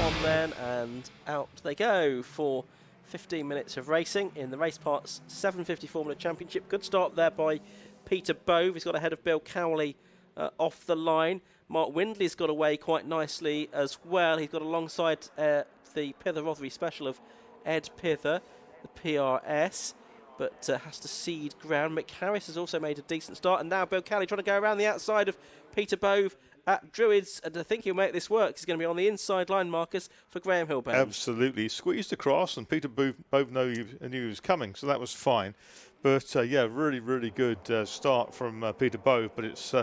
on then, and out they go for 15 minutes of racing in the Raceparts 750 Formula Championship. Good start there by Peter Bove. He's got ahead of Bill Cowley off the line. Mark Windley's got away quite nicely as well. He's got alongside the Pither Rothery special of Ed Pither, the PRS, but has to cede ground. Mick Harris has also made a decent start, and now Bill Cowley trying to go around the outside of Peter Bove at Druids, and I think he'll make this work. He's going to be on the inside line, Marcus, for Graham Hillbound. Absolutely. Squeezed across, and Peter Bove knew he was coming, so that was fine. But, yeah, really, really good start from Peter Bove, but it's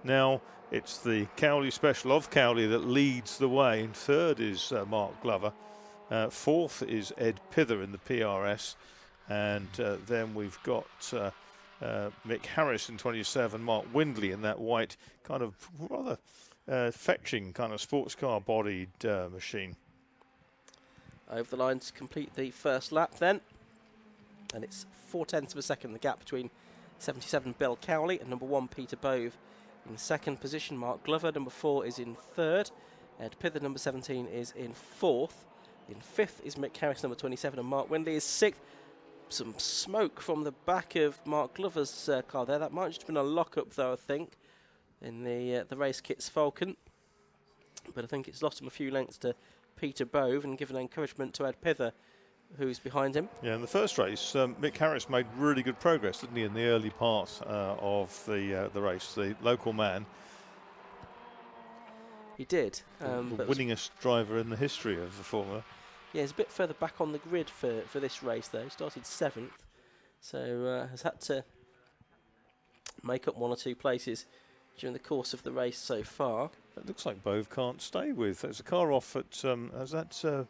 now it's the Cowley special of Cowley that leads the way. In third is Mark Glover. Fourth is Ed Pither in the PRS. And then we've got Mick Harris in 27, Mark Windley in that white kind of rather fetching kind of sports car bodied machine. Over the line to complete the first lap then. And it's 0.4 of a second, the gap between 77 Bill Cowley and number 1 Peter Bove in second position. Mark Glover, number 4, is in third. Ed Pither, number 17, is in fourth. In fifth is Mick Harris, number 27, and Mark Windley is sixth. Some smoke from the back of Mark Glover's car there. That might have just been a lock-up, though, I think, in the Race Kits Falcon. But I think it's lost him a few lengths to Peter Bove and given encouragement to Ed Pither, who's behind him. Yeah, in the first race, Mick Harris made really good progress, didn't he, in the early part of the race, the local man. He did. The winningest driver in the history of the Formula. Yeah, he's a bit further back on the grid for this race, though. He started 7th, so has had to make up 1 or 2 places during the course of the race so far. It looks like Bove can't stay with. There's a car off at, is that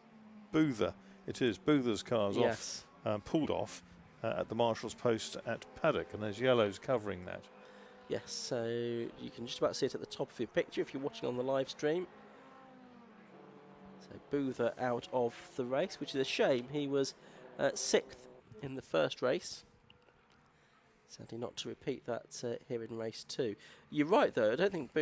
Boother? It is. Boother's car's yes. off, pulled off at the marshal's post at Paddock, and there's yellows covering that. Yes, so you can just about see it at the top of your picture if you're watching on the live stream. So Boother out of the race, which is a shame. He was 6th in the first race. Sadly not to repeat that here in race 2. You're right, though. I don't think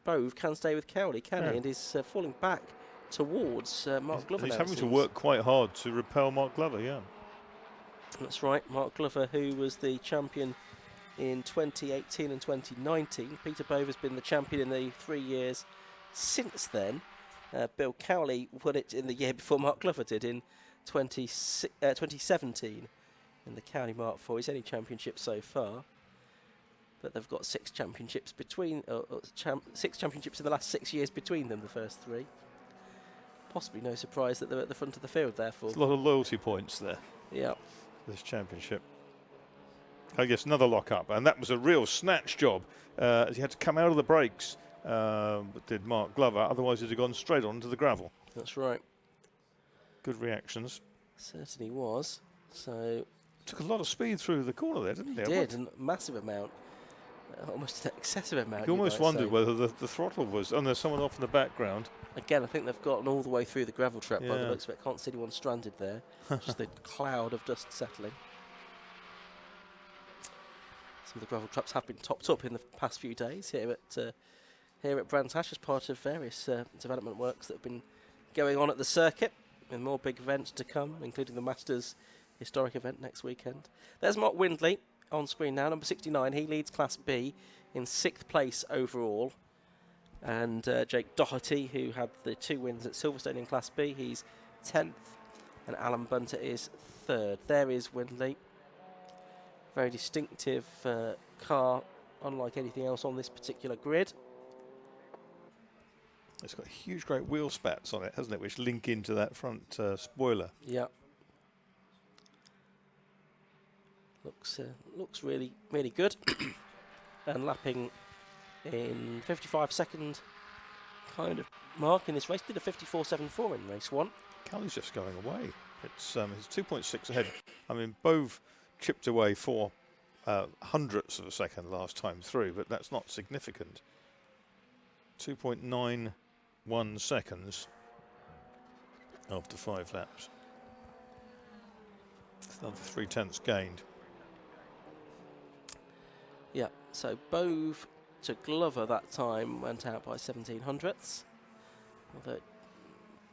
Bove can stay with Cowley, can he? And he's falling back towards Mark Glover. He's having to work quite hard to repel Mark Glover, yeah. That's right. Mark Glover, who was the champion in 2018 and 2019. Peter Bove has been the champion in the 3 years since then. Bill Cowley won it in the year before Mark Glover did in 2017 in the Cowley Mark IV. His only championship so far. But they've got 6 championships between 6 championships in the last 6 years between them, the first 3. Possibly no surprise that they're at the front of the field, therefore. There's a lot of loyalty points there. Yeah. This championship. I guess another lock-up, and that was a real snatch job. As he had to come out of the brakes, did Mark Glover. Otherwise, he'd have gone straight onto the gravel. That's right. Good reactions. Certainly was. So took a lot of speed through the corner there, didn't he? It did, a massive amount. Almost an excessive amount. You almost wondered whether the throttle was. Oh, there's someone off in the background. Again, I think they've gotten all the way through the gravel trap by the looks of it. Can't see anyone stranded there. Just the cloud of dust settling. Some of the gravel traps have been topped up in the past few days here at Brands Hatch as part of various development works that have been going on at the circuit, and more big events to come, including the Masters historic event next weekend. There's Mark Windley on screen now, number 69. He leads Class B in 6th place overall. And Jake Doherty, who had the 2 wins at Silverstone in Class B, he's 10th. And Alan Bunter is 3rd. There is Windley. Very distinctive car, unlike anything else on this particular grid. It's got huge, great wheel spats on it, hasn't it, which link into that front spoiler. Yeah. Looks really, really good. And lapping in 55-second kind of mark in this race. Did a 54.74 in race 1. Cowley's just going away. It's 2.6 ahead. I mean, Bove chipped away 4 hundredths of a second last time through, but that's not significant. 2.91 seconds after 5 laps. Another 3/10 gained. Yeah, so Bove to Glover that time went out by 17 hundredths. Although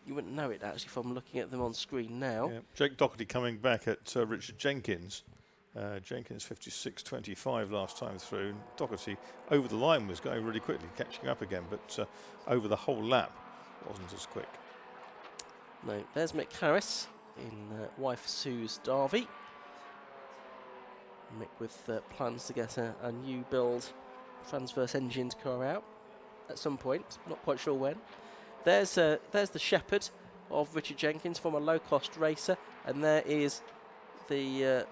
You wouldn't know it actually from looking at them on screen now. Yeah. Jake Doherty coming back at Richard Jenkins. Jenkins 56.25 last time through. And Doherty over the line was going really quickly, catching up again, but over the whole lap wasn't as quick. No, there's Mick Harris in wife Sue's Derby. Mick with plans to get a new build transverse engined car out at some point, not quite sure when. There's the Checkered of Richard Jenkins, former low-cost racer, and there is the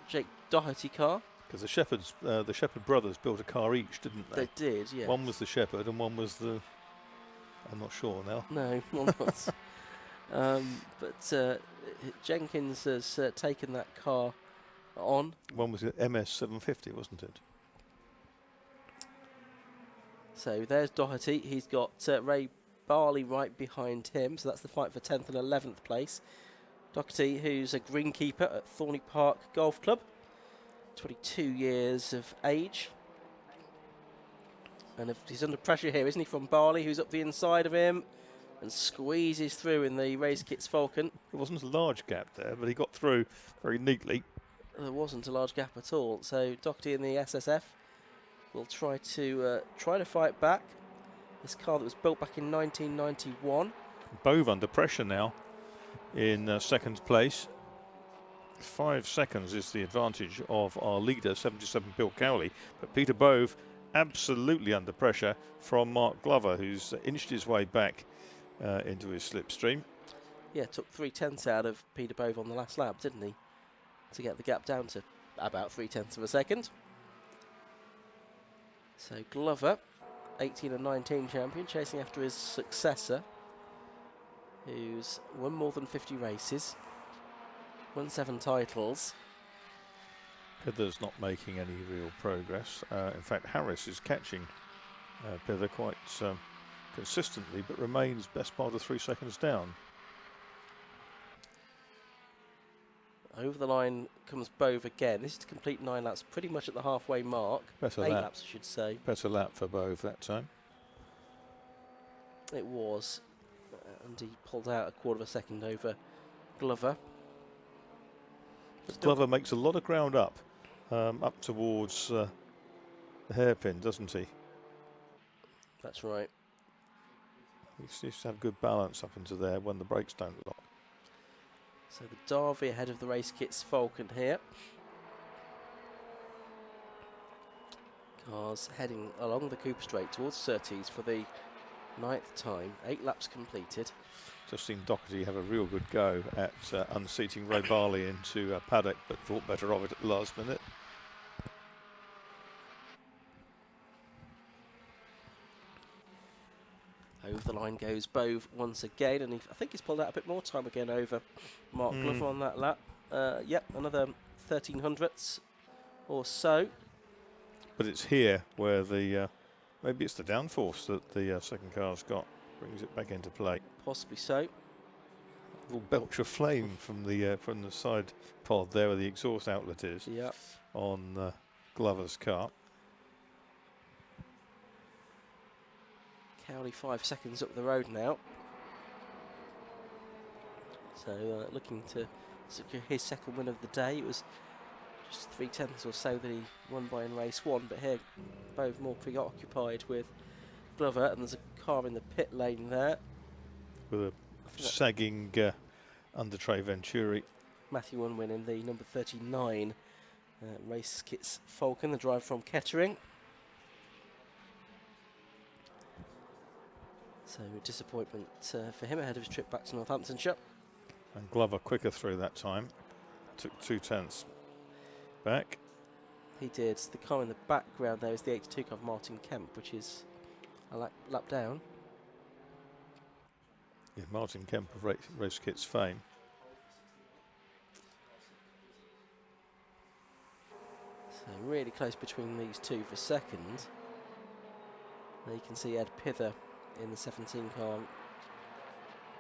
Jake Doherty car. Because the Shepherd brothers built a car each, didn't they? They did, yeah. One was the Shepherd and one was the... I'm not sure now. No, one was. But Jenkins has taken that car on. One was the MS 750, wasn't it? So there's Doherty. He's got Ray Barley right behind him, so that's the fight for 10th and 11th place. Doherty, who's a greenkeeper at Thorney Park Golf Club, 22 years of age. And if he's under pressure here, isn't he, from Barley, who's up the inside of him and squeezes through in the Race Kits Falcon. It wasn't a large gap there, but he got through very neatly. There wasn't a large gap at all. So Doherty in the SSF will try to fight back. This car that was built back in 1991. Bove under pressure now in second place. 5 seconds is the advantage of our leader, 77 Bill Cowley. But Peter Bove absolutely under pressure from Mark Glover, who's inched his way back into his slipstream. Yeah, took 3/10 out of Peter Bove on the last lap, didn't he? To get the gap down to about 3/10 of a second. So Glover, 18 and 19 champion, chasing after his successor, who's won more than 50 races, won 7 titles. Pither's not making any real progress. In fact, Harris is catching Pither quite consistently, but remains best part of 3 seconds down. Over the line comes Bove again. This is to complete 9 laps, pretty much at the halfway mark. Better 8 lap. laps, I should say. Better lap for Bove that time. It was. And he pulled out a quarter of a second over Glover. Glover makes a lot of ground up towards the hairpin, doesn't he? That's right. He seems to have good balance up into there when the brakes don't lock. So the Derby ahead of the Race Kits Falcon here. Cars heading along the Cooper Straight towards Surtees for the 9th time. 8 laps completed. Just seen Doherty have a real good go at unseating Ray Barley into a paddock, but thought better of it at the last minute. Over the line goes Bove once again, and I think he's pulled out a bit more time again over Mark Glover on that lap. Yep, another 1300ths or so. But it's here where the maybe it's the downforce that the second car's got, brings it back into play. Possibly so. A little belch of flame from the side pod there where the exhaust outlet is. Yep. On Glover's car. Cowley 5 seconds up the road now. So looking to secure his second win of the day. It was just 3/10 or so that he won by in race 1, but here both more preoccupied with Glover, and there's a car in the pit lane there. With a sagging under tray Venturi. Matthew Unwin in the number 39 Race Kits Falcon, the drive from Kettering. So a disappointment for him ahead of his trip back to Northamptonshire. And Glover quicker through that time. Took 2/10 back. He did. The car in the background there is the 82 car of Martin Kemp, which is a lap down. Yeah, Martin Kemp of Race Kits fame. So really close between these two for second. There you can see Ed Pither in the 17 car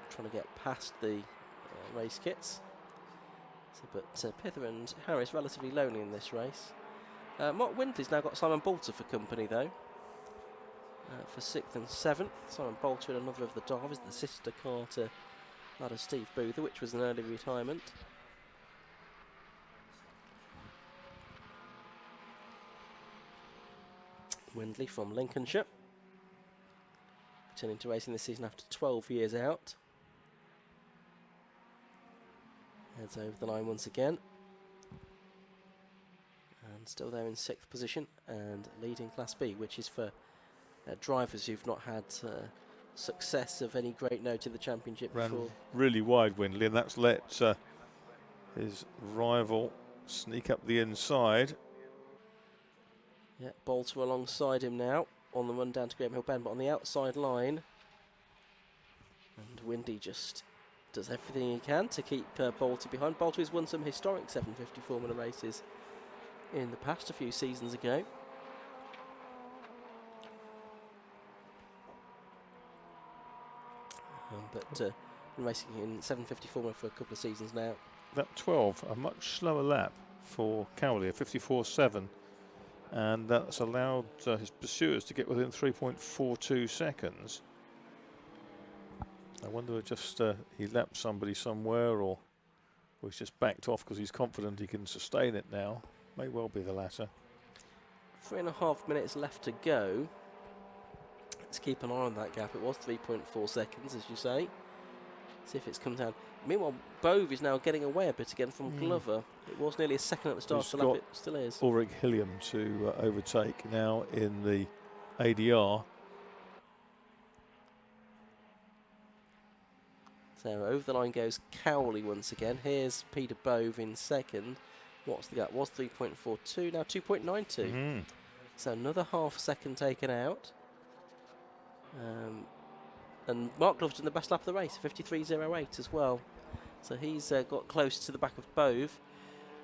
trying to get past the Race Kits. So, but Pither and Harris relatively lonely in this race. Mark Windley's now got Simon Bolter for company though. for 6th and 7th. Simon Bolter in another of the Derbies, the sister car to that of Steve Boother, which was an early retirement. Windley from Lincolnshire, returning to racing this season after 12 years out. Heads over the line once again. And still there in 6th position and leading Class B, which is for drivers who've not had success of any great note in the championship Ran before. really wide, Windley, and that's let his rival sneak up the inside. Yeah, Bolter alongside him now on the run down to Graham Hill Bend, but on the outside line. And Windy just does everything he can to keep Bolter behind. Bolter has won some historic 750 Formula races in the past, a few seasons ago. But been racing in 750 Formula for a couple of seasons now. Lap 12, a much slower lap for Cowley, a 54.7. And that's allowed his pursuers to get within 3.42 seconds. I wonder if just he lapped somebody somewhere, or he's just backed off because he's confident he can sustain it now. May well be the latter. 3.5 minutes left to go. Let's keep an eye on that gap. It was 3.4 seconds, as you say. See if it's come down. Meanwhile, Bove is now getting away a bit again from Glover. It was nearly a second at the start of the lap. It still is. Ulrich Hilliam to overtake now in the ADR. So over the line goes Cowley once again. Here's Peter Bove in second. What's the gap? Was 3.42, now 2.92. So another half second taken out. And Mark Glover's done the best lap of the race, 53.08 as well. So he's got close to the back of Bove.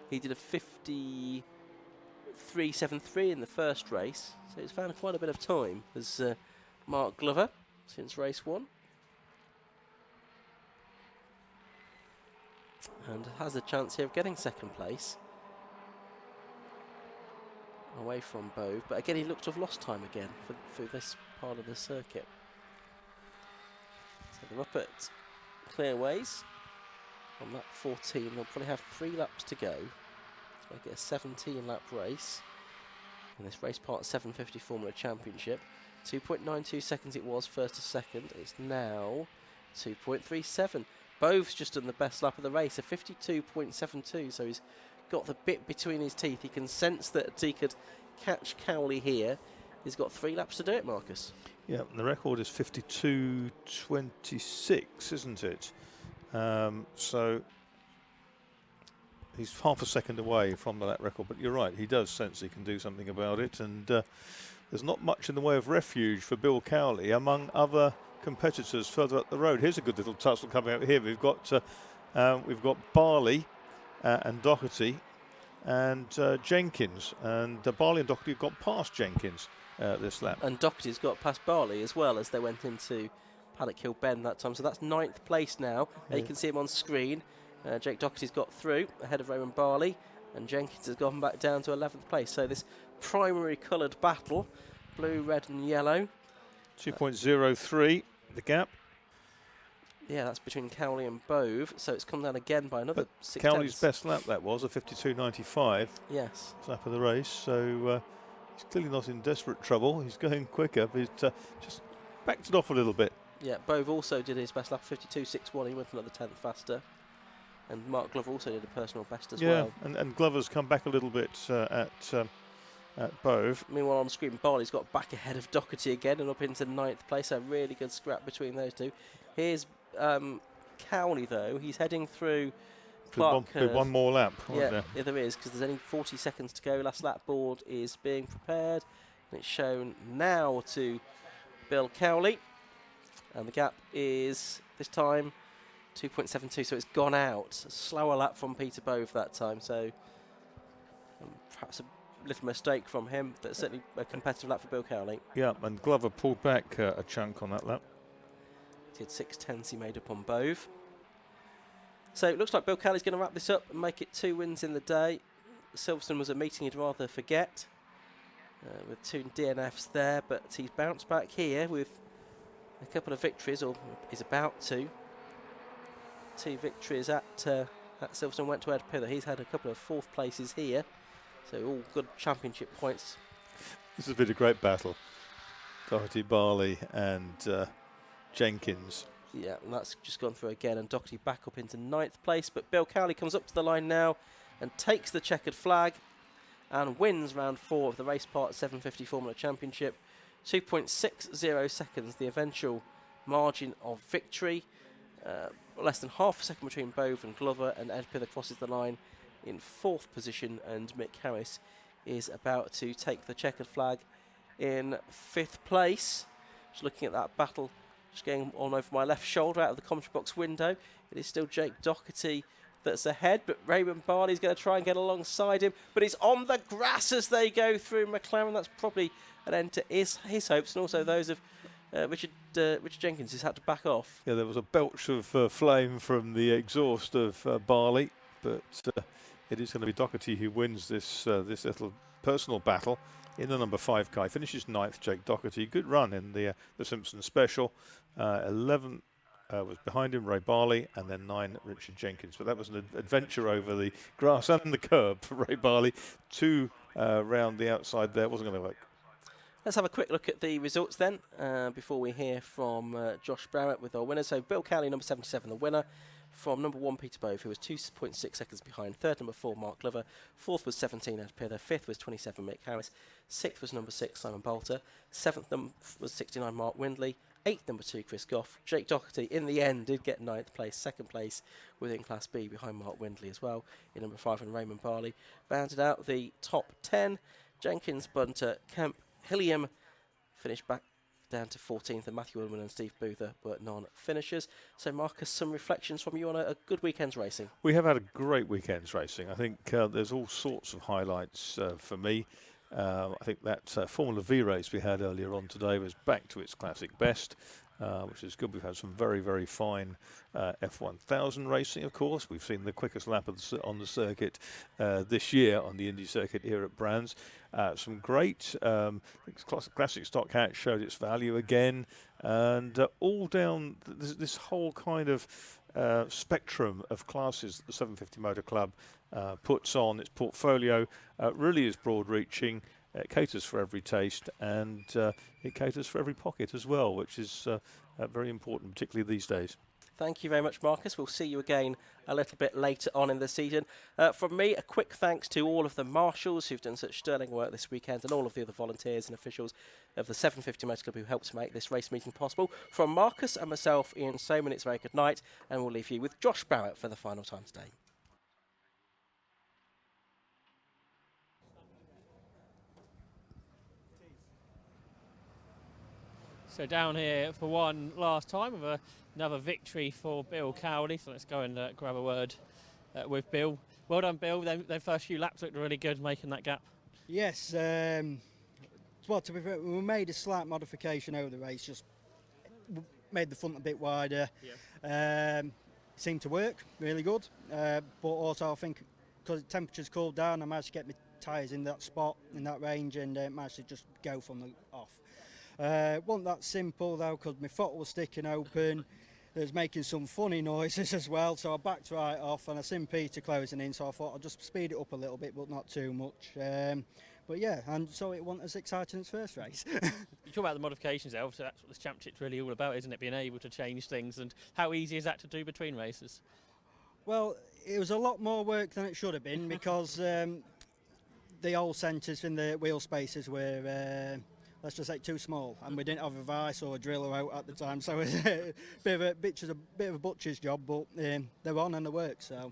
He did a 53.73 in the first race. So he's found quite a bit of time as Mark Glover since race 1. And has a chance here of getting second place. Away from Bove. But again, he looked to have lost time again for this part of the circuit. So they're up at Clearways on lap 14. They'll probably have 3 laps to go. So they'll get a 17 lap race in this Raceparts 750 Formula Championship. 2.92 seconds it was first to second. It's now 2.37. Bove's just done the best lap of the race, a 52.72. So he's got the bit between his teeth. He can sense that he could catch Cowley here. He's got 3 laps to do it, Marcus. Yeah, and the record is 52.26, isn't it? So he's half a second away from that record, but you're right, he does sense he can do something about it, and there's not much in the way of refuge for Bill Cowley among other competitors further up the road. Here's a good little tussle coming out here. We've got Barley and Doherty and Jenkins, and Barley and Doherty have got past Jenkins this lap. And Doherty's got past Barley as well as they went into Paddock Hill Bend that time. So that's 9th place now. Yeah. You can see him on screen. Jake Doherty's got through ahead of Raymond Barley, and Jenkins has gone back down to 11th place. So this primary coloured battle, blue, red and yellow. 2.03 the gap. Yeah, that's between Cowley and Bove. So it's come down again by another 6 Cowley's tenths. best lap that was a 52.95. Yes. Lap of the race. So he's clearly not in desperate trouble. He's going quicker, but he's just backed it off a little bit. Yeah, Bove also did his best lap, 52.61. He went another 10th faster. And Mark Glover also did a personal best as well. Yeah, and Glover's come back a little bit at Bove. Meanwhile, on screen, Barley's got back ahead of Doherty again and up into 9th place. A really good scrap between those two. Here's Cowley, though. He's heading through Clark Curve. One more lap. Yeah, there is, because there's only 40 seconds to go. Last lap board is being prepared. And it's shown now to Bill Cowley. And the gap is, this time, 2.72, so it's gone out. A slower lap from Peter Bove that time, so perhaps a little mistake from him, but certainly a competitive lap for Bill Cowley. Yeah, and Glover pulled back a chunk on that lap. He had 6 tenths he made up on Bove. So it looks like Bill Cowley's going to wrap this up and make it 2 wins in the day. Silverstone was a meeting he'd rather forget. with 2 DNFs there, but he's bounced back here with a couple of victories, or is about to. 2 victories at Silverstone, went to Ed Pither. He's had a couple of 4th places here, so all good championship points. This has been a great battle. Doherty, Barley and Jenkins. Yeah, and that's just gone through again, and Doherty back up into 9th place, but Bill Cowley comes up to the line now and takes the checkered flag and wins round 4 of the Raceparts 750 Formula Championship. 2.60 seconds, the eventual margin of victory. Less than half a second between Bove and Glover, and Ed Pither crosses the line in 4th position, and Mick Harris is about to take the checkered flag in 5th place. Just looking at that battle, just going on over my left shoulder out of the commentary box window. It is still Jake Doherty that's ahead, but Raymond Barley's going to try and get alongside him, but he's on the grass as they go through McLaren. That's probably an end to his hopes, and also those of Richard Jenkins, who's had to back off. Yeah, there was a belch of flame from the exhaust of Barley, but it is going to be Doherty who wins this little personal battle in the number 5 car. He finishes 9th, Jake Doherty. Good run in the Simpson Special. 11 was behind him, Ray Barley, and then 9, Richard Jenkins. But that was an adventure over the grass and the curb for Ray Barley. 2 round the outside there, wasn't going to work. Let's have a quick look at the results then, before we hear from Josh Barrett with our winner. So Bill Cowley, number 77, the winner. From number 1, Peter Bove, who was 2.6 seconds behind. 3rd, number 4, Mark Glover. 4th was 17, Ed Pither. 5th was 27, Mick Harris. 6th was number 6, Simon Bolter. 7th was 69, Mark Windley. 8th, number 2, Chris Goff. Jake Doherty, in the end, did get 9th place. 2nd place within Class B behind Mark Windley as well. In number 5, and Raymond Barley rounded out the top 10. Jenkins, Bunter, Kemp, Hilliam finished back down to 14th, and Matthew Woodman and Steve Boother were non-finishers. So, Marcus, some reflections from you on a good weekend's racing. We have had a great weekend's racing. I think there's all sorts of highlights for me. I think that Formula V race we had earlier on today was back to its classic best, which is good. We've had some very, very fine F1000 racing, of course. We've seen the quickest lap on the circuit this year on the Indy circuit here at Brands. Some great classic stock hatch showed its value again, and all down this whole kind of spectrum of classes that the 750 Motor Club puts on its portfolio really is broad-reaching. It caters for every taste, and it caters for every pocket as well, which is very important, particularly these days. Thank you very much, Marcus. We'll see you again a little bit later on in the season. From me, a quick thanks to all of the marshals who've done such sterling work this weekend, and all of the other volunteers and officials of the 750 Motor Club who helped make this race meeting possible. From Marcus and myself, Ian Soman, it's a very good night, and we'll leave you with Josh Barrett for the final time today. So down here for one last time with another victory for Bill Cowley. So let's go and grab a word with Bill. Well done, Bill. Their first few laps looked really good, making that gap. Yes. Well, to be fair, we made a slight modification over the race, just made the front a bit wider. Yeah. Seemed to work really good. But also I think because the temperature's cooled down, I managed to get my tyres in that spot, in that range, and managed to just go from the off. Wasn't that simple though, because my throttle was sticking open. It was making some funny noises as well, so I backed right off, and I seen Peter closing in, so I thought I'd just speed it up a little bit, but not too much. But yeah, and so it wasn't as exciting as first race. You talk about the modifications there, so that's what this championship's really all about, isn't it? Being able to change things, and how easy is that to do between races? Well, it was a lot more work than it should have been, because the old centres in the wheel spaces were let's just say too small, and we didn't have a vice or a driller out at the time, so it was a bit of a butcher's job, but they're on and they work. So,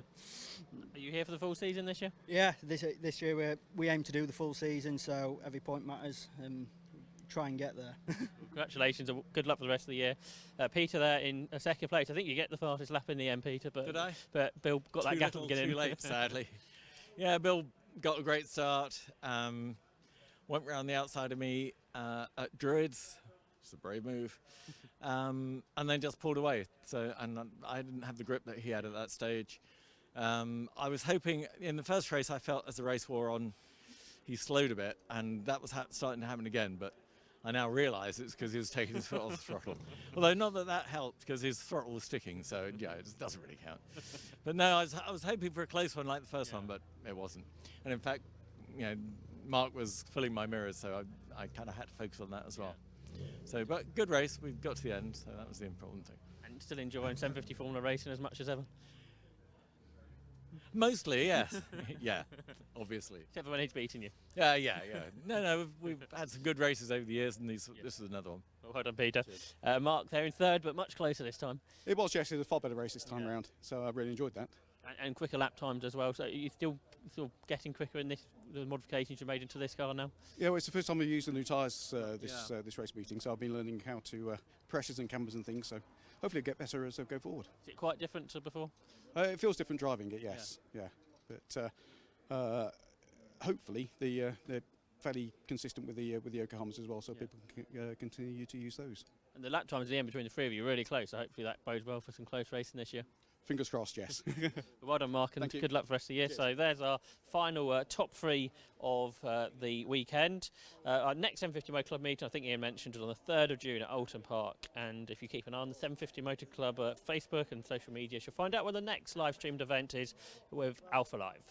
are you here for the full season this year? Yeah, this year we aim to do the full season, so every point matters, and try and get there. Congratulations and good luck for the rest of the year. Peter there in a second place. I think you get the fastest lap in the end, Peter, but did I? But Bill got that gap at the beginning. Too late, sadly. Yeah, Bill got a great start. Went round the outside of me at Druids. It's a brave move. And then just pulled away. So, and I didn't have the grip that he had at that stage. I was hoping, in the first race, I felt as the race wore on, he slowed a bit, and that was starting to happen again. But I now realise it's because he was taking his foot off the throttle. Although not that helped, because his throttle was sticking, so yeah, it doesn't really count. But no, I was hoping for a close one like the first one, but it wasn't. And in fact, Mark was filling my mirrors, so I kind of had to focus on that as well. So, but good race. We got to the end, so that was the important thing. And still enjoying 750 Formula racing as much as ever? Mostly, yes. Yeah, obviously. Except for when he's beating you. Yeah. No, we've had some good races over the years, and this is another one. Well done, Peter. Mark there in third, but much closer this time. It was, yes. It was a far better race this time around, so I really enjoyed that. And quicker lap times as well. So you still getting quicker in the modifications you made into this car now? Yeah, well, it's the first time we've used the new tyres this race meeting, so I've been learning how to pressures and cambers and things, so hopefully it'll get better as I go forward. Is it quite different to before? It feels different driving it, yes. Yeah. But hopefully they're fairly consistent with the Yokohamas as well, so people can continue to use those. And the lap times at the end between the three of you are really close, so hopefully that bodes well for some close racing this year. Fingers crossed, yes. Well done, Mark, and Thank you. good luck for the rest of the year. Cheers. So there's our final top three of the weekend. Our next 750 Motor Club meeting, I think Ian mentioned, is on the 3rd of June at Alton Park. And if you keep an eye on the 750 Motor Club Facebook and social media, you'll find out when the next live streamed event is with Alpha Live.